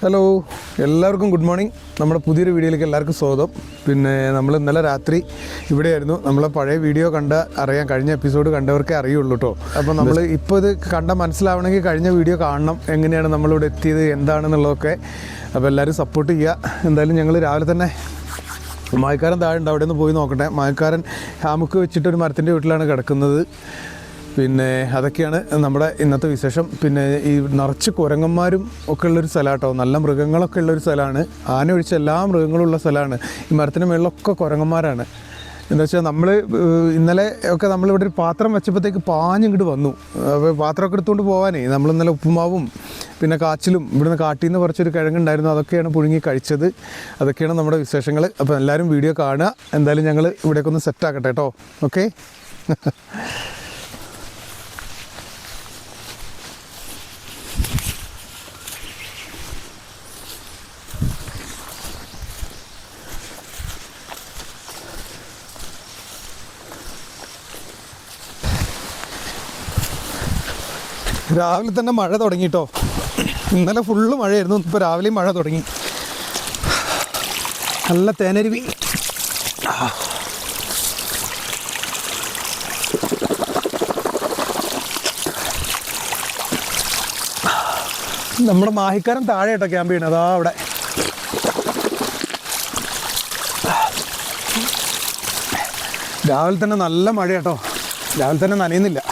Hello, എല്ലാവർക്കും good morning. നമ്മുടെ പുതിയൊരു വീഡിയോയിലേക്ക് എല്ലാവർക്കും സ്വാഗതം. പിന്നെ നമ്മൾ ഇന്നലെ രാത്രി ഇവിടെയായിരുന്നു. നമ്മളെ പഴയ വീഡിയോ അറിയാം, കഴിഞ്ഞ എപ്പിസോഡ് കണ്ടവർക്കേ അറിയുള്ളൂ കേട്ടോ. അപ്പോൾ നമ്മൾ ഇപ്പോൾ ഇത് മനസ്സിലാവണമെങ്കിൽ കഴിഞ്ഞ വീഡിയോ കാണണം, എങ്ങനെയാണ് നമ്മളിവിടെ എത്തിയത് എന്താണെന്നുള്ളതൊക്കെ. അപ്പോൾ എല്ലാവരും സപ്പോർട്ട് ചെയ്യുക. എന്തായാലും ഞങ്ങൾ രാവിലെ തന്നെ മായക്കാരൻ താഴെ ഉണ്ട്, അവിടെ നിന്ന് പോയി നോക്കട്ടെ. മായക്കാരൻ ഹാമുക്ക് വെച്ചിട്ട് ഒരു മരത്തിൻ്റെ വീട്ടിലാണ് കിടക്കുന്നത്. പിന്നെ അതൊക്കെയാണ് നമ്മുടെ ഇന്നത്തെ വിശേഷം. പിന്നെ ഈ നിറച്ച് കുരങ്ങന്മാരും ഒക്കെ ഉള്ളൊരു സ്ഥലമാട്ടോ, നല്ല മൃഗങ്ങളൊക്കെ ഉള്ളൊരു സ്ഥലമാണ്. ആന ഒഴിച്ച് എല്ലാ മൃഗങ്ങളുള്ള സ്ഥലമാണ്. ഈ മരത്തിന് മുകളിലൊക്കെ കുരങ്ങന്മാരാണ്. എന്താ വെച്ചാൽ നമ്മൾ ഇന്നലെ ഒക്കെ നമ്മളിവിടെ ഒരു പാത്രം വെച്ചപ്പോഴത്തേക്ക് പാഞ്ഞിങ്ങോട്ട് വന്നു. അപ്പോൾ പാത്രമൊക്കെ എടുത്തുകൊണ്ട് പോകാനേ നമ്മളിന്നലെ ഉപ്പുമാവും പിന്നെ കാച്ചിലും ഇവിടുന്ന് കാട്ടിൽ നിന്ന് കുറച്ചൊരു കിഴങ്ങുണ്ടായിരുന്നു, അതൊക്കെയാണ് പുഴുങ്ങി കഴിച്ചത്. അതൊക്കെയാണ് നമ്മുടെ വിശേഷങ്ങൾ. അപ്പോൾ എല്ലാവരും വീഡിയോ കാണുക. എന്തായാലും ഞങ്ങൾ ഇവിടേക്ക് ഒന്ന് സെറ്റാക്കട്ടെ കേട്ടോ. ഓക്കെ. രാവിലെ തന്നെ മഴ തുടങ്ങിട്ടോ. ഇന്നലെ ഫുള്ള് മഴയായിരുന്നു, ഇപ്പോൾ രാവിലെയും മഴ തുടങ്ങി. നല്ല തേനരുവി. നമ്മുടെ മാഹിക്കാരൻ താഴെ കേട്ടോ ക്യാമ്പ് ചെയ്യണം. അതാ അവിടെ രാവിലെ തന്നെ നല്ല മഴ കേട്ടോ. രാവിലെ തന്നെ നനയുന്നില്ല.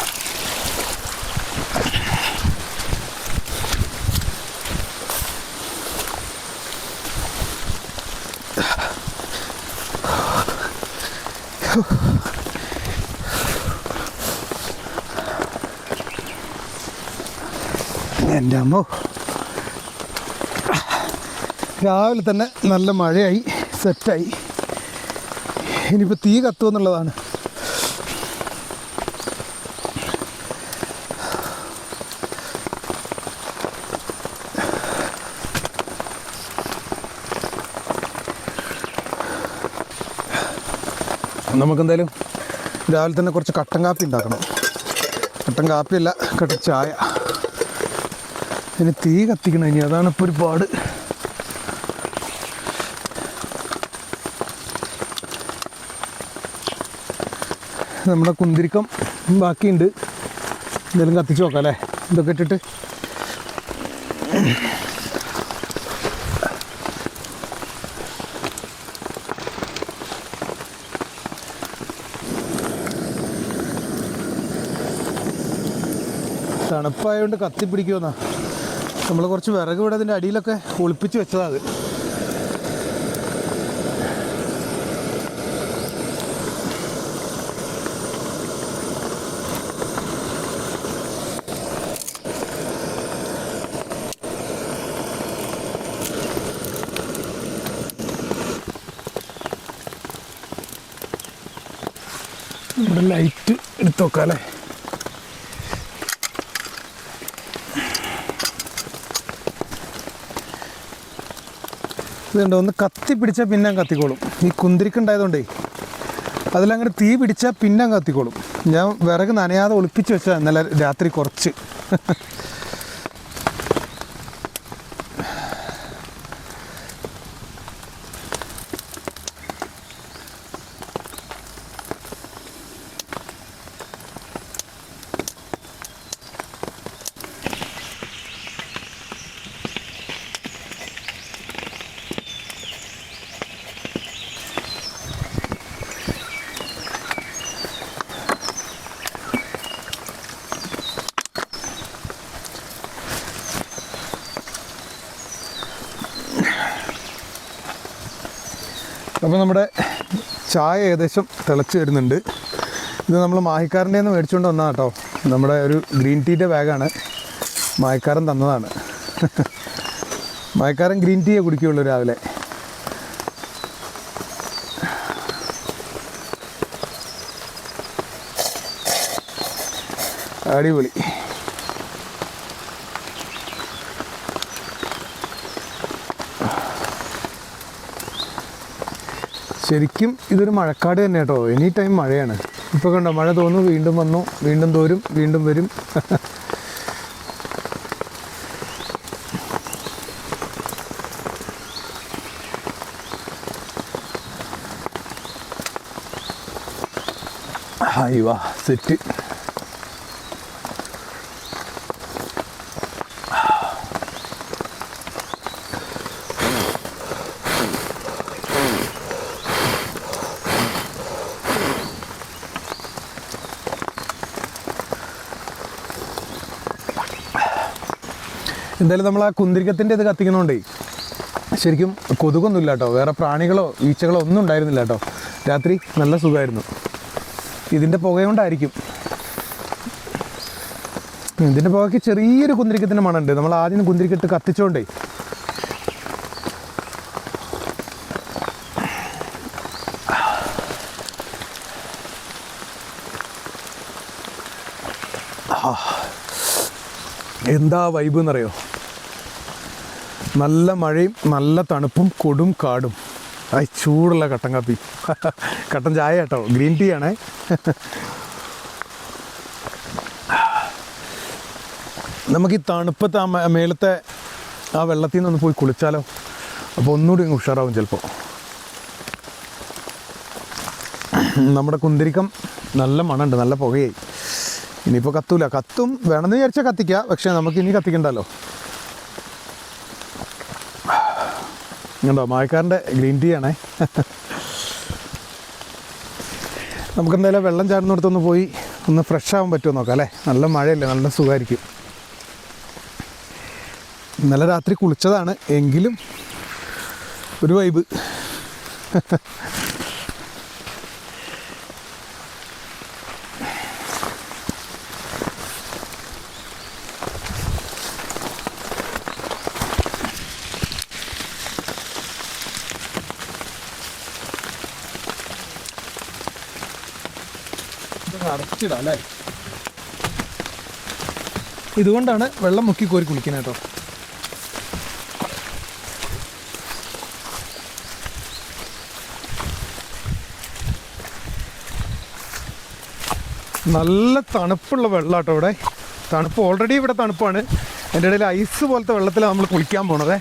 എൻ്റെ അമ്മോ, രാവിലെ തന്നെ നല്ല മഴയായി, സെറ്റായി. ഇനിയിപ്പോൾ തീ കത്തുമെന്നുള്ളതാണ്. നമുക്കെന്തായാലും രാവിലെ തന്നെ കുറച്ച് കട്ടൻ കാപ്പി ഉണ്ടാക്കണം. കട്ടൻ കാപ്പിയല്ല, കട്ടൻ ചായ. ഇനി തീ കത്തിക്കണം. ഇനി അതാണ് ഇപ്പോൾ ഒരു പാട്. നമ്മുടെ കുന്തിരിക്കം ബാക്കിയുണ്ട്. എന്തെങ്കിലും കത്തിച്ച് നോക്കാം അല്ലേ, ഇതൊക്കെ ഇട്ടിട്ട്. തണുപ്പായതുകൊണ്ട് കത്തിപ്പിടിക്കുമെന്നാ. നമ്മൾ കുറച്ച് വിറക് ഇവിടെ അതിൻ്റെ അടിയിലൊക്കെ ഒളിപ്പിച്ച് വെച്ചതാണ്. അത് ഇവിടെ ലൈറ്റ് എടുത്ത് നോക്കാം അല്ലേ. ഇതുണ്ടോ, ഒന്ന് കത്തി പിടിച്ചാൽ പിന്നെ കത്തിക്കോളും. ഈ കുന്തിരിക്കുണ്ടായതുകൊണ്ടേ അതിലങ്ങനെ തീ പിടിച്ചാൽ പിന്നെ കത്തിക്കോളും. ഞാൻ വിറക് നനയാതെ ഒളിപ്പിച്ച് വെച്ചാൽ ഇന്നലെ രാത്രി കുറച്ച്. അപ്പോൾ നമ്മുടെ ചായ ഏകദേശം തിളച്ച് വരുന്നുണ്ട്. ഇത് നമ്മൾ മാഹിക്കാരൻ്റെ നിന്ന് മേടിച്ചുകൊണ്ട് വന്നതാണ് കേട്ടോ. നമ്മുടെ ഒരു ഗ്രീൻ ടീൻ്റെ ബാഗാണ്, മാഹിക്കാരൻ തന്നതാണ്. മാഹിക്കാരൻ ഗ്രീൻ ടീയെ കുടിക്കുകയുള്ളൂ രാവിലെ. അടിപൊളി. ശരിക്കും ഇതൊരു മഴക്കാട് തന്നെ കേട്ടോ. എനി ടൈം മഴയാണ്. ഇപ്പോൾ കണ്ടോ, മഴ തോന്നുന്നു, വീണ്ടും വന്നു, വീണ്ടും തോരും, വീണ്ടും വരും. അയ്യോ സെറ്റ്. എന്തായാലും നമ്മൾ ആ കുന്തിരിക്കത്തിൻ്റെ ഇത് കത്തിക്കണോണ്ടേ ശരിക്കും കൊതുകൊന്നുമില്ല കേട്ടോ, വേറെ പ്രാണികളോ ഈച്ചകളോ ഒന്നും ഉണ്ടായിരുന്നില്ല കേട്ടോ. രാത്രി നല്ല സുഖമായിരുന്നു. ഇതിൻ്റെ പുക കൊണ്ടായിരിക്കും. ഇതിൻ്റെ പുകയ്ക്ക് ചെറിയൊരു കുന്തിരിക്കത്തിൻ്റെ മണമുണ്ട്. നമ്മൾ ആദ്യം കുന്തിരിക്കട്ട് കത്തിച്ചോണ്ടേ. എന്താ വൈബ് എന്നറിയോ? നല്ല മഴയും നല്ല തണുപ്പും കൊടും കാടും. ചൂടുള്ള കട്ടൻ കാപ്പി, കട്ടൻ ചായ കേട്ടോ, ഗ്രീൻ ടീ ആണേ. നമുക്ക് ഈ തണുപ്പത്ത് ആ മേളത്തെ ആ വെള്ളത്തിൽ നിന്നൊന്ന് പോയി കുളിച്ചാലോ? അപ്പോൾ ഒന്നുകൂടി ഉഷാറാവും ചിലപ്പോൾ. നമ്മുടെ കുന്തിരിക്കം നല്ല മണമുണ്ട്, നല്ല പുകയായി. ഇനിയിപ്പോൾ കത്തൂല. കത്തും വേണമെന്ന് വിചാരിച്ചാൽ കത്തിക്കുക, പക്ഷേ നമുക്ക് ഇനി കത്തിക്കണ്ടല്ലോ. ഉണ്ടോ മായക്കാരൻ്റെ ഗ്രീൻ ടീ ആണേ. നമുക്കെന്തായാലും വെള്ളം ചാടുന്നിടത്തൊന്ന് പോയി ഒന്ന് ഫ്രഷ് ആവാൻ പറ്റുമോ നോക്കാം അല്ലേ? നല്ല മഴയല്ലേ, നല്ല സുഖമായിരിക്കും. ഇന്നലെ രാത്രി കുളിച്ചതാണ് എങ്കിലും ഒരു വൈബ്. അടച്ചിടാം അല്ലേ? ഇതുകൊണ്ടാണ് വെള്ളം മുക്കി കോരി കുളിക്കുന്നത് കേട്ടോ. നല്ല തണുപ്പുള്ള വെള്ളം കേട്ടോ ഇവിടെ. തണുപ്പ് ഓൾറെഡി ഇവിടെ തണുപ്പാണ്. എൻ്റെ ഇടയിൽ ഐസ് പോലത്തെ വെള്ളത്തിലാണ് നമ്മൾ കുളിക്കാൻ പോണതേ.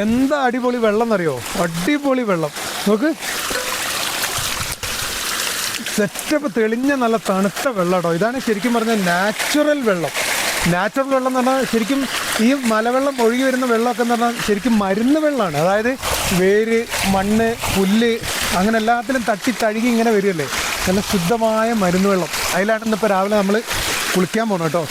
എന്താ അടിപൊളി വെള്ളം എന്നറിയോ? അടിപൊളി വെള്ളം നോക്ക്. സെറ്റപ്പ് തെളിഞ്ഞ നല്ല തണുത്ത വെള്ളം കേട്ടോ. ഇതാണ് ശരിക്കും പറഞ്ഞാൽ നാച്ചുറൽ വെള്ളം. നാച്ചുറൽ വെള്ളം എന്ന് പറഞ്ഞാൽ ശരിക്കും ഈ മലവെള്ളം ഒഴുകി വരുന്ന വെള്ളമൊക്കെ എന്ന് പറഞ്ഞാൽ ശരിക്കും മരുന്ന് വെള്ളമാണ്. അതായത് വേര്, മണ്ണ്, പുല്ല് അങ്ങനെ എല്ലാത്തിലും തട്ടി തഴുകി ഇങ്ങനെ വരുമല്ലേ, നല്ല ശുദ്ധമായ മരുന്ന് വെള്ളം. അതിലാണ് ഇന്നിപ്പോൾ രാവിലെ നമ്മൾ കുളിക്കാൻ പോകണം കേട്ടോ.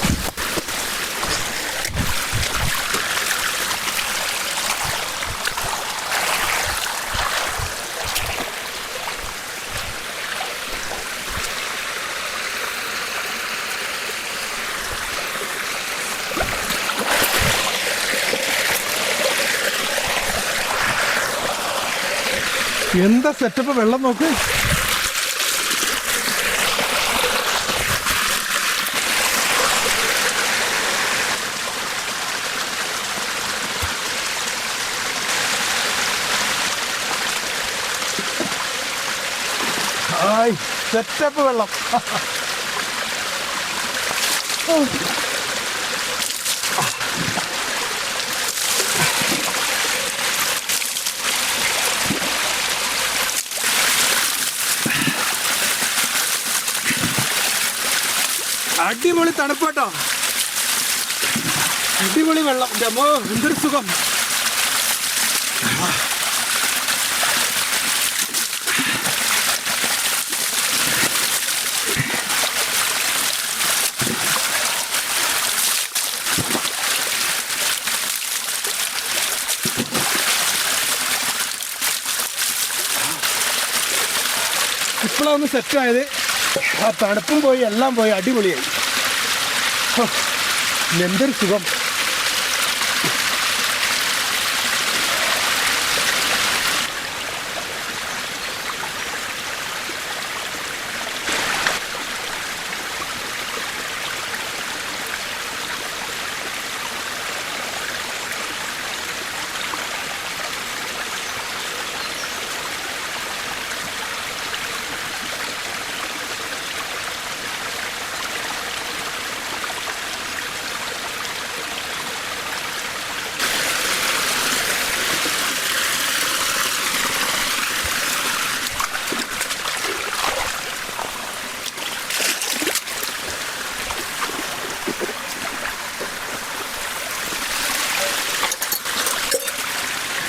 എന്താ സെറ്റപ്പ് വെള്ളം നോക്ക്. ആയ് സെറ്റപ്പ് വെള്ളം. അടിപൊളി തണുപ്പാട്ടോ, അടിപൊളി വെള്ളം. അമ്മോ എന്തൊരു സുഖം. ഇപ്പോഴാണ് സെറ്റായത്. ആ തണുപ്പും പോയി, എല്ലാം പോയി, അടിപൊളിയായി. എന്തൊരു സുഖം.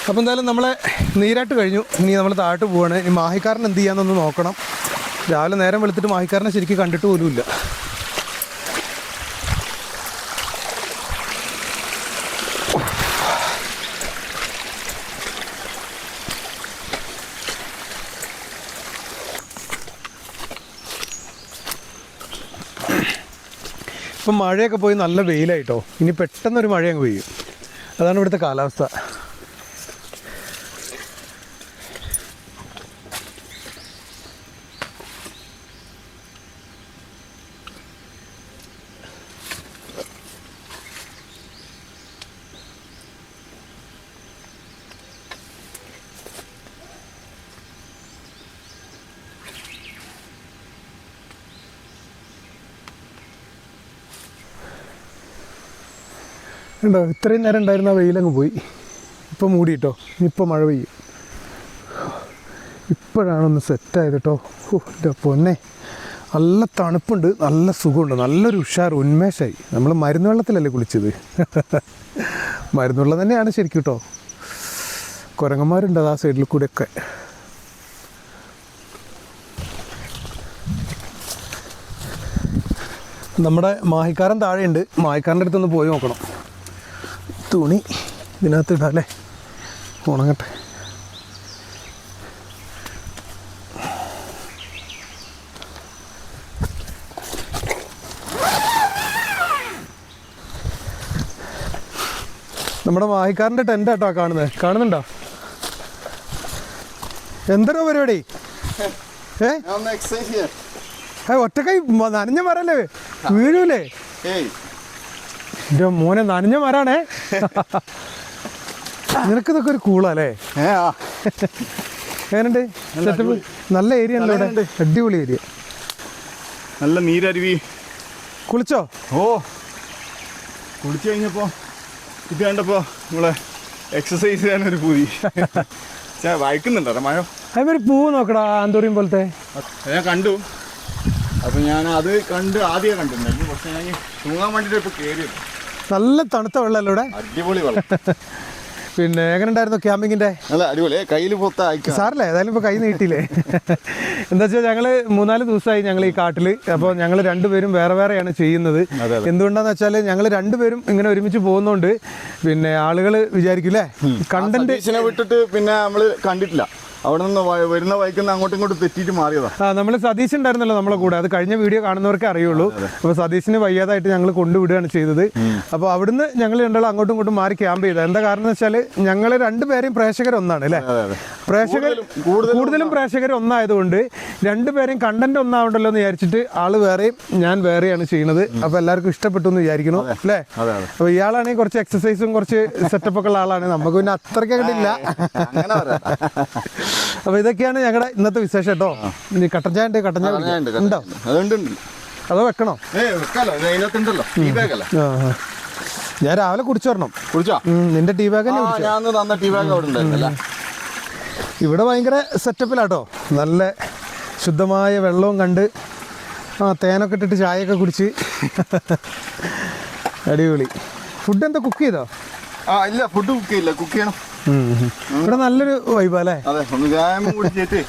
അപ്പോൾ എന്തായാലും നമ്മളെ നീരാട്ട് കഴിഞ്ഞു. ഇനി നമ്മൾ താഴോട്ട് പോവാണ്. ഇനി മാഹിക്കാരൻ എന്ത് ചെയ്യാന്നൊന്ന് നോക്കണം. രാവിലെ നേരം വെളുത്തിട്ട് മാഹിക്കാരനെ ശരിക്കും കണ്ടിട്ട് പോലുമില്ല. ഇപ്പം മഴയൊക്കെ പോയി നല്ല വെയിലായിട്ടോ. ഇനി പെട്ടെന്നൊരു മഴ അങ്ങ് പെയ്യും. അതാണ് ഇവിടുത്തെ കാലാവസ്ഥ. ഉണ്ടോ, ഇത്രയും നേരം ഉണ്ടായിരുന്ന വെയിലങ്ങ് പോയി. ഇപ്പം മൂടിയിട്ടോ. ഇനിയിപ്പോൾ മഴ പെയ്യും. ഇപ്പോഴാണൊന്ന് സെറ്റായത് കേട്ടോ. എൻ്റെ പൊന്നെ, നല്ല തണുപ്പുണ്ട്, നല്ല സുഖമുണ്ട്, നല്ലൊരു ഉഷാർ ഉന്മേഷമായി. നമ്മൾ മരുന്ന് വെള്ളത്തിലല്ലേ കുളിച്ചത്. മരുന്ന് വെള്ളം തന്നെയാണ് ശരിക്കും കേട്ടോ. കുരങ്ങന്മാരുണ്ട് ആ സൈഡിൽ കൂടെയൊക്കെ. നമ്മുടെ മാഹിക്കാരൻ താഴെയുണ്ട്. മാഹിക്കാരൻ്റെ അടുത്തൊന്ന് പോയി നോക്കണം. തുണി ഇതിനകത്ത് ഇടാല്ലേ, ഉണങ്ങട്ടെ. നമ്മുടെ മാഹിക്കാരൻ്റെ ടെൻ്റാട്ടോ കാണുന്നുണ്ടോ? എന്തോ പരിപാടി? ഒറ്റക്കൈ നനഞ്ഞ മരല്ലേ, വീഴൂലേ? എൻ്റെ മോനെ, നനഞ്ഞ മരാണേ. നിനക്കിതൊക്കെ ഒരു കൂളല്ലേ? എങ്ങനെയുണ്ട് സെറ്റപ്പ്? നല്ല ഏരിയ ആണല്ലോ ഇവിടെ, അടിപൊളി ഏരിയ. നല്ല നീരരുവി. കുളിച്ചോ? ഓ, കുളിച്ചു കഴിഞ്ഞപ്പോൾ ഇത് കണ്ടപ്പോൾ നമ്മളെ എക്സസൈസ് ചെയ്യാനൊരു പൂതി. വായിക്കുന്നുണ്ടോ മഴ? അതിനൊരു പൂവ് നോക്കടാ, ആന്തോറിയം പോലത്തെ. ഞാൻ കണ്ടു. അപ്പം ഞാൻ അത് കണ്ട് ആദ്യം കണ്ടിട്ടുണ്ടായിരുന്നു. പക്ഷെ ഞാൻ തൂങ്ങാൻ വേണ്ടിയിട്ട് ഇപ്പോൾ കയറിയത്. നല്ല തണുത്ത വെള്ളമല്ലോ ഇവിടെ, അടിപൊളി വെള്ളം. പിന്നെ എങ്ങനെ ഉണ്ടായിരുന്നു ക്യാമ്പിങ്ങിൻ്റെ? നല്ല അടിപൊളി. കയ്യിൽ പൊത്ത സാറല്ലേ, ഏതായാലും ഇപ്പോൾ കൈ നീട്ടിയില്ലേ? എന്താ വെച്ചാൽ ഞങ്ങൾ 3-4 ദിവസമായി ഞങ്ങൾ ഈ കാട്ടിൽ. അപ്പോൾ ഞങ്ങൾ രണ്ടുപേരും വേറെ വേറെയാണ് ചെയ്യുന്നത്. എന്തുകൊണ്ടാന്ന് വെച്ചാൽ ഞങ്ങൾ രണ്ടുപേരും ഇങ്ങനെ ഒരുമിച്ച് പോകുന്നതുകൊണ്ട് പിന്നെ ആളുകൾ വിചാരിക്കില്ലേ കണ്ടന്റ് വിട്ടിട്ട് പിന്നെ നമ്മൾ കണ്ടിട്ടില്ല. അവിടെ നിന്ന് വരുന്ന വൈക്കുന്ന അങ്ങോട്ടും ഇങ്ങോട്ടും തെറ്റിയിട്ട് മാറിയതാ. നമ്മൾ സതീശ് ഉണ്ടായിരുന്നല്ലോ നമ്മളെ കൂടെ. അത് കഴിഞ്ഞ വീഡിയോ കാണുന്നവർക്കേ അറിയുള്ളൂ. അപ്പോൾ സതീശിന് വയ്യാതായിട്ട് ഞങ്ങൾ കൊണ്ടുവിടുകയാണ് ചെയ്തത്. അപ്പോൾ അവിടുന്ന് ഞങ്ങൾ രണ്ടാളും അങ്ങോട്ടും ഇങ്ങോട്ടും മാറി ക്യാമ്പ് ചെയ്തത്. എന്താ കാരണം എന്ന് വെച്ചാൽ ഞങ്ങൾ രണ്ടുപേരെയും പ്രേക്ഷകർ ഒന്നാണ് അല്ലേ? കൂടുതലും പ്രേക്ഷകർ ഒന്നായതുകൊണ്ട് രണ്ടുപേരെയും കണ്ടന്റ് ഒന്നാവണ്ടല്ലോ എന്ന് വിചാരിച്ചിട്ട് ആള് വേറെയും ഞാൻ വേറെയാണ് ചെയ്യുന്നത്. അപ്പോൾ എല്ലാവർക്കും ഇഷ്ടപ്പെട്ടു എന്ന് വിചാരിക്കുന്നു അല്ലേ? അപ്പോൾ ഇയാളാണെങ്കിൽ കുറച്ച് എക്സസൈസും കുറച്ച് സെറ്റപ്പ് ഒക്കെ ഉള്ള ആളാണ്. നമുക്ക് പിന്നെ അത്രയ്ക്ക് കണ്ടില്ല. അപ്പൊ ഇതൊക്കെയാണ് ഞങ്ങളുടെ ഇന്നത്തെ വിശേഷം കേട്ടോ. ഇനി കട്ടൻ ചായ ഉണ്ടോ? അതോ വെക്കണോ? ഞാൻ രാവിലെ കുടിച്ചു വരണം. നിന്റെ ടീ ബാഗ് ഇവിടെ ഭയങ്കര സെറ്റപ്പിലാട്ടോ. നല്ല ശുദ്ധമായ വെള്ളവും കണ്ട് തേനൊക്കെ ഇട്ടിട്ട് ചായയൊക്കെ കുടിച്ച് അടിപൊളി. ഫുഡ് എന്താ കുക്ക് ചെയ്തോ? ഇല്ല, ഫുഡ് കുക്ക് ചെയ്യില്ല, കുക്ക് ചെയ്യണം. ഇവിടെ നല്ലൊരു വൈബ് അല്ലേ? അതെ, ഒന്ന് വ്യായാമം കുടിച്ചിട്ട്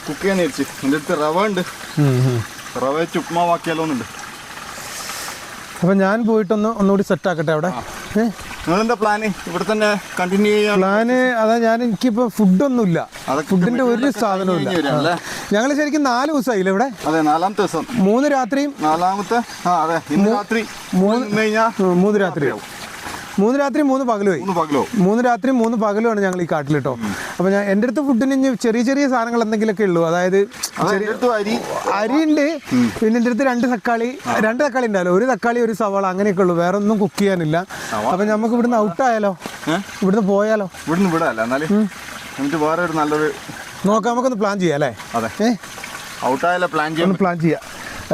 കുക്ക് ചെയ്യാൻ വെച്ച്. എൻ്റെ അടുത്ത് റവ ഉണ്ട്, റവ വെച്ച് ഉപ്മാവാക്കിയാലോന്നുണ്ട്. അപ്പൊ ഞാൻ ഒന്നുകൂടി സെറ്റ് ആക്കട്ടെ അവിടെ. നിങ്ങളെന്താ പ്ലാന്? ഇവിടെ തന്നെ കണ്ടിന്യൂ ചെയ്യാൻ പ്ലാന്? അതാ, എനിക്കിപ്പോ ഫുഡൊന്നുമില്ല, ഫുഡിന്റെ ഒരു സാധനവും ഇല്ല. ഞങ്ങൾ ശരിക്കും 4 ദിവസമായില്ലേ ഇവിടെ? അതെ, 4ാമത്തെ ദിവസം. 3 രാത്രിയും 4ാമത്തെ. അതെ, ഇന്ന് രാത്രി 3 രാത്രിയാവും. 3 രാത്രി 3 പകലുമായി. 3 രാത്രി 3 പകലുമാണ് ഞങ്ങൾ ഈ കാട്ടിൽ കേട്ടോ. അപ്പോൾ ഞാൻ എൻ്റെ അടുത്ത് ഫുഡിന് ഇനി ചെറിയ ചെറിയ സാധനങ്ങൾ എന്തെങ്കിലുമൊക്കെ ഉള്ളൂ. അതായത് അരിയുണ്ട്, പിന്നെ എൻ്റെ അടുത്ത് 2 തക്കാളി ഉണ്ടാവില്ല, 1 തക്കാളി 1 സവാള അങ്ങനെയൊക്കെ ഉള്ളൂ. വേറെ ഒന്നും കുക്ക് ചെയ്യാനില്ല. അപ്പം നമുക്ക് ഇവിടുന്ന് ഔട്ടായാലോ? ഇവിടുന്ന് പോയാലോ? ഇവിടുന്ന് വിടാല്ല, എന്നാലും നമുക്ക് വേറെ ഒരു നല്ലൊരു നോക്കാം. നമുക്കൊന്ന് പ്ലാൻ ചെയ്യാം അല്ലേ? അതെ, ഔട്ടായാലോ പ്ലാൻ ചെയ്യാം.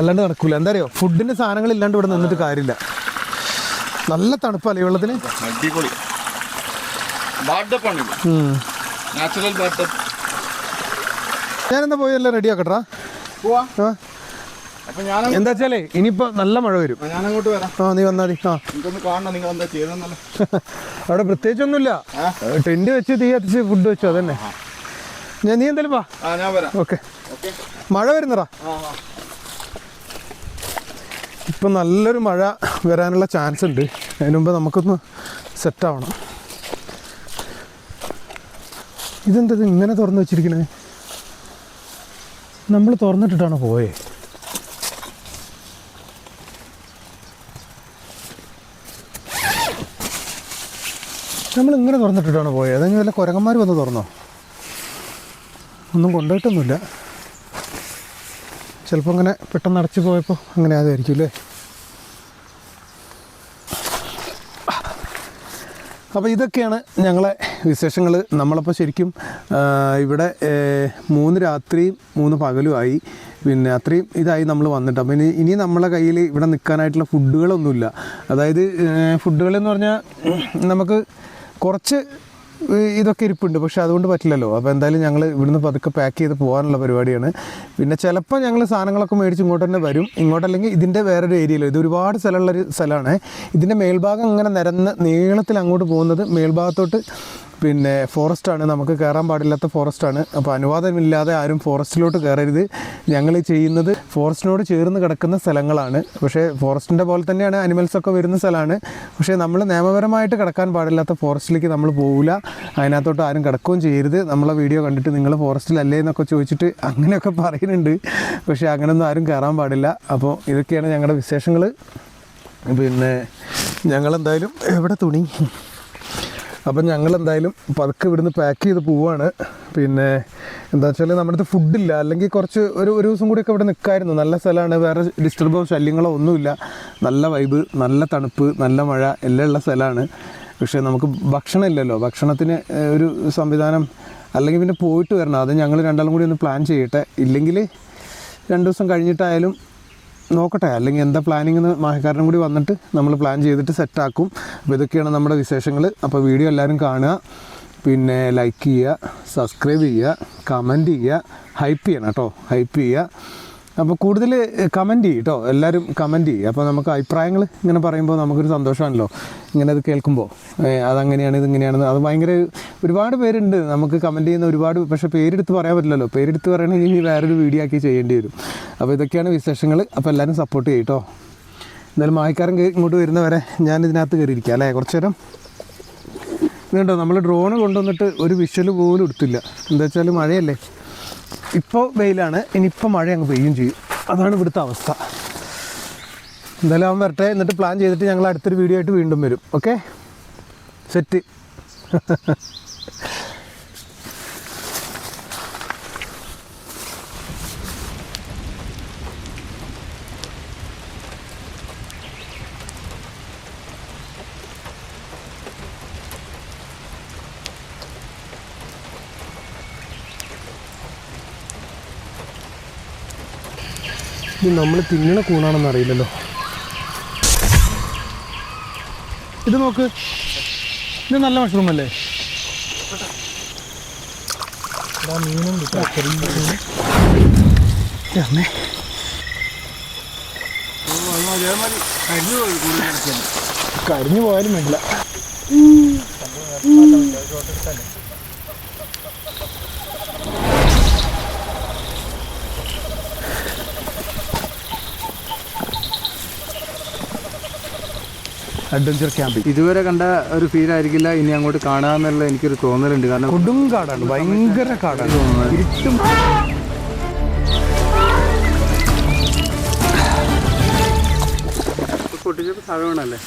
അല്ലാണ്ട് നടക്കൂല. എന്താ അറിയോ, ഫുഡിൻ്റെ സാധനങ്ങൾ ഇല്ലാണ്ട് ഇവിടെ നിന്നിട്ട് കാര്യമില്ല. നല്ല തണുപ്പല്ലേ വെള്ളത്തിന്? അടിപൊളി. ഞാനെന്താ പോയി എല്ലാം റെഡി ആക്കട്ടാ. അപ്പൊ ഞാൻ എന്താ വെച്ചാലേ ഇനിയിപ്പോൾ നല്ല മഴ വരും. ഞാനങ്ങോട്ട് വരാം. നീ വന്നാൽ മതി. എനിക്കൊന്ന് കാണണം നിങ്ങൾ എന്താ ചെയ്തെന്നല്ലോ. അവിടെ പ്രത്യേകിച്ചൊന്നുമില്ല, ടെന്റ് വെച്ച് തീ കത്തിച്ച് ഫുഡ് വെച്ചു, അതന്നെ. നീ എന്തായാലും വാ. ഞാൻ വരാം. ഓക്കെ. മഴ വരുന്നടാ. ഇപ്പം നല്ലൊരു മഴ വരാനുള്ള ചാൻസ് ഉണ്ട്. അതിന് മുമ്പ് നമുക്കൊന്ന് സെറ്റാവണം. ഇതെന്തത് ഇങ്ങനെ തുറന്നു വെച്ചിരിക്കണേ? നമ്മൾ തുറന്നിട്ടിട്ടാണ് പോയേ. നമ്മളിങ്ങനെ തുറന്നിട്ടിട്ടാണ് പോയത്. അതെങ്കിൽ വല്ല കുരങ്ങന്മാർ വന്ന് തുറന്നോ? ഒന്നും കൊണ്ടുപോയിട്ടൊന്നുമില്ല. ചിലപ്പോൾ അങ്ങനെ പെട്ടെന്ന് അടച്ചു പോയപ്പോൾ അങ്ങനെ അതായിരിക്കും അല്ലേ. അപ്പോൾ ഇതൊക്കെയാണ് ഞങ്ങളെ വിശേഷങ്ങൾ. നമ്മളപ്പോൾ ശരിക്കും ഇവിടെ 3 രാത്രിയും 3 പകലുമായി. പിന്നെ അത്രയും ഇതായി നമ്മൾ വന്നിട്ട്. അപ്പോൾ ഇനി നമ്മളെ കയ്യിൽ ഇവിടെ നിൽക്കാനായിട്ടുള്ള ഫുഡുകളൊന്നുമില്ല. അതായത് ഫുഡുകളെന്ന് പറഞ്ഞാൽ നമുക്ക് കുറച്ച് ഇതൊക്കെ ഇരിപ്പുണ്ട്, പക്ഷെ അതുകൊണ്ട് പറ്റില്ലല്ലോ. അപ്പോൾ എന്തായാലും ഞങ്ങൾ ഇവിടുന്ന് പതുക്കെ പാക്ക് ചെയ്ത് പോകാനുള്ള പരിപാടിയാണ്. പിന്നെ ചിലപ്പോൾ ഞങ്ങൾ സാധനങ്ങളൊക്കെ മേടിച്ച് ഇങ്ങോട്ട് തന്നെ വരും. ഇങ്ങോട്ടല്ലെങ്കിൽ ഇതിൻ്റെ വേറൊരു ഏരിയയിലോ, ഇത് ഒരുപാട് സ്ഥലമുള്ളൊരു സ്ഥലമാണ്. ഇതിൻ്റെ മേൽഭാഗം ഇങ്ങനെ നിരന്ന് നീളത്തിൽ അങ്ങോട്ട് പോകുന്നത് മേൽഭാഗത്തോട്ട് പിന്നെ ഫോറസ്റ്റാണ്, നമുക്ക് കയറാൻ പാടില്ലാത്ത ഫോറസ്റ്റാണ്. അപ്പോൾ അനുവാദമില്ലാതെ ആരും ഫോറസ്റ്റിലോട്ട് കയറരുത്. ഞങ്ങൾ ചെയ്യുന്നത് ഫോറസ്റ്റിനോട് ചേർന്ന് കിടക്കുന്ന സ്ഥലങ്ങളാണ്. പക്ഷേ ഫോറസ്റ്റിൻ്റെ പോലെ തന്നെയാണ് അനിമൽസൊക്കെ വരുന്ന സ്ഥലമാണ്. പക്ഷേ നമ്മൾ നിയമപരമായിട്ട് കിടക്കാൻ പാടില്ലാത്ത ഫോറസ്റ്റിലേക്ക് നമ്മൾ പോകില്ല. അതിനകത്തോട്ട് ആരും കിടക്കുകയും ചെയ്യരുത്. നമ്മളെ വീഡിയോ കണ്ടിട്ട് നിങ്ങൾ ഫോറസ്റ്റിലല്ലേ എന്നൊക്കെ ചോദിച്ചിട്ട് അങ്ങനെയൊക്കെ പറയുന്നുണ്ട്. പക്ഷേ അങ്ങനെയൊന്നും ആരും കയറാൻ പാടില്ല. അപ്പോൾ ഇതൊക്കെയാണ് ഞങ്ങളുടെ വിശേഷങ്ങൾ. പിന്നെ ഞങ്ങളെന്തായാലും എവിടെ തുണി, അപ്പം ഞങ്ങളെന്തായാലും പതുക്കെ ഇവിടുന്ന് പാക്ക് ചെയ്ത് പോവുകയാണ്. പിന്നെ എന്താ വെച്ചാൽ നമ്മുടെ അടുത്ത് ഫുഡില്ല, അല്ലെങ്കിൽ കുറച്ച് ഒരു ദിവസം കൂടിയൊക്കെ ഇവിടെ നിൽക്കായിരുന്നു. നല്ല സ്ഥലമാണ്, വേറെ ഡിസ്റ്റർബോ ശല്യങ്ങളോ ഒന്നുമില്ല. നല്ല വൈബ്, നല്ല തണുപ്പ്, നല്ല മഴ എല്ലാം ഉള്ള സ്ഥലമാണ്. പക്ഷേ നമുക്ക് ഭക്ഷണം ഇല്ലല്ലോ. ഭക്ഷണത്തിന് ഒരു സംവിധാനം അല്ലെങ്കിൽ പിന്നെ പോയിട്ട് വരണം. അത് ഞങ്ങൾ രണ്ടാളും കൂടി ഒന്ന് പ്ലാൻ ചെയ്യട്ടെ. ഇല്ലെങ്കിൽ 2 ദിവസം കഴിഞ്ഞിട്ടായാലും നോക്കട്ടെ. അല്ലെങ്കിൽ എന്താ പ്ലാനിങ് എന്ന് മാഹിക്കാരനും കൂടി വന്നിട്ട് നമ്മൾ പ്ലാൻ ചെയ്തിട്ട് സെറ്റാക്കും. അപ്പോൾ ഇതൊക്കെയാണ് നമ്മുടെ വിശേഷങ്ങൾ. അപ്പോൾ വീഡിയോ എല്ലാവരും കാണുക, പിന്നെ ലൈക്ക് ചെയ്യുക, സബ്സ്ക്രൈബ് ചെയ്യുക, കമൻറ്റ് ചെയ്യുക, ഹൈപ്പ് ചെയ്യണം കേട്ടോ, ഹൈപ്പ് ചെയ്യുക. അപ്പോൾ കൂടുതൽ കമൻറ്റ് ചെയ്യും കേട്ടോ, എല്ലാവരും കമൻറ്റ് ചെയ്യും. അപ്പോൾ നമുക്ക് അഭിപ്രായങ്ങൾ ഇങ്ങനെ പറയുമ്പോൾ നമുക്കൊരു സന്തോഷമാണല്ലോ, ഇങ്ങനെ അത് കേൾക്കുമ്പോൾ. അതങ്ങനെയാണ് ഇതിങ്ങനെയാണെന്ന്. അത് ഭയങ്കര ഒരുപാട് പേരുണ്ട് നമുക്ക് കമൻറ്റ് ചെയ്യുന്ന ഒരുപാട്. പക്ഷേ പേരെടുത്ത് പറയാൻ പറ്റില്ലല്ലോ. പേരെടുത്ത് പറയണമെങ്കിൽ ഇനി വേറൊരു വീഡിയോ ആക്കി ചെയ്യേണ്ടി വരും. അപ്പോൾ ഇതൊക്കെയാണ് വിശേഷങ്ങൾ. അപ്പോൾ എല്ലാവരും സപ്പോർട്ട് ചെയ്യും കേട്ടോ. എന്തായാലും മാഹിക്കാരൻ ഇങ്ങോട്ട് വരുന്നവരെ ഞാൻ ഇതിനകത്ത് കയറിയിരിക്കാം അല്ലേ കുറച്ച് നേരം. ഇതുണ്ടോ, നമ്മൾ ഡ്രോണ് കൊണ്ടുവന്നിട്ട് ഒരു വിഷ്വൽ പോലും എടുത്തില്ല. എന്താ വെച്ചാൽ മഴയല്ലേ. ഇപ്പോൾ വെയിലാണ്, ഇനിയിപ്പോൾ മഴ അങ്ങ് പെയ്യും ചെയ്യും. അതാണ് ഇവിടുത്തെ അവസ്ഥ. എന്തായാലും അവൻ വരട്ടെ, എന്നിട്ട് പ്ലാൻ ചെയ്തിട്ട് ഞങ്ങൾ അടുത്തൊരു വീഡിയോ ആയിട്ട് വീണ്ടും വരും. Okay, set. ഇത് നമ്മൾ തിന്നണ കൂണാണെന്ന് അറിയില്ലല്ലോ. ഇത് നോക്ക്, ഇത് നല്ല മഷ്റൂം അല്ലേ? മീനും കരിഞ്ഞു പോയാലും വേണ്ടില്ല. അഡ്വഞ്ചർ ക്യാമ്പിംഗ് ഇതുവരെ കണ്ട ഒരു ഫീൽ ആയിരിക്കില്ല ഇനി അങ്ങോട്ട് കാണാന്നുള്ള എനിക്കൊരു തോന്നലുണ്ട്. കാരണം കൊടും കാടാണ്, ഭയങ്കര കാടാണ്. ഇരുട്ടും പൊട്ടിച്ചപ്പോൾ സ്ഥലമാണല്ലേ.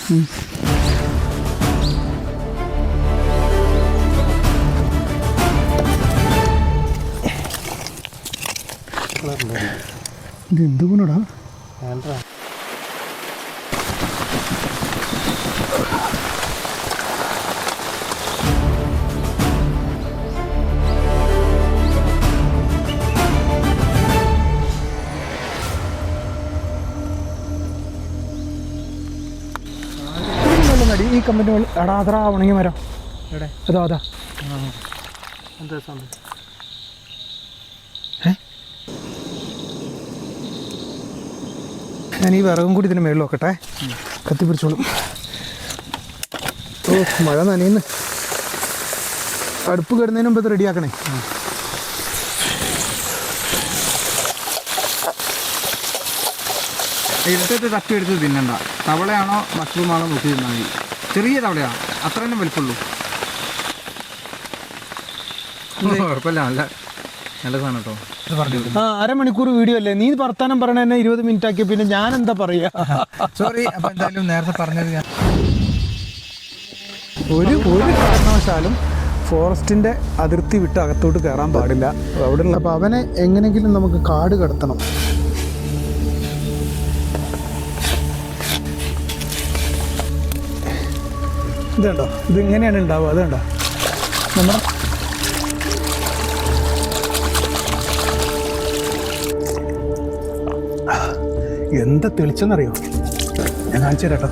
ഇത് എന്തുകൊണ്ടാ ഈ കമ്പനി എടാ അതാ ഉണങ്ങി മരം അതോ അതാ എന്താ സംഭവം? ഞാൻ ഈ വിറകും കൂടി ഇതിന് മേളിൽ നോക്കട്ടെ. കത്തിപ്പിടിച്ചോളും. ഓ മഴ നനയുന്നു. അടുപ്പ് കിടന്നതിന് മുമ്പ് ഇത് റെഡിയാക്കണേ. ഇരുട്ടത്ത് തപ്പിയെടുത്ത് തിന്നണ്ട. തവളയാണോ മഷ്റൂമാണോ നോക്കി തിന്നാൽ മതി. ചെറിയ തവളയാണ്, അത്ര തന്നെ വലിപ്പമുള്ളൂ. കുഴപ്പമില്ല, നല്ല സാധനം കേട്ടോ. ആ അരമണിക്കൂർ വീഡിയോ അല്ലേ നീ വർത്താനം പറയണ തന്നെ 20 മിനിറ്റ് ആക്കിയ പിന്നെ ഞാൻ എന്താ പറയാ. സോറി. അപ്പം എന്തായാലും നേരത്തെ പറഞ്ഞത് ഞാൻ ഒരു കാരണവശാലും ഫോറസ്റ്റിന്റെ അതിർത്തി വിട്ട് അകത്തോട്ട് കയറാൻ പാടില്ല. അവിടെ ഉള്ള അപ്പോൾ അവനെ എങ്ങനെയെങ്കിലും നമുക്ക് കാട് കടത്തണം. ഇതുണ്ടോ, ഇതിങ്ങനെയാണ് ഉണ്ടാവുക. അതുണ്ടോ നമ്മുടെ എന്താ തെളിച്ചെന്നറിയോ? ഞാൻ കാണിച്ചു തരാം കേട്ടോ.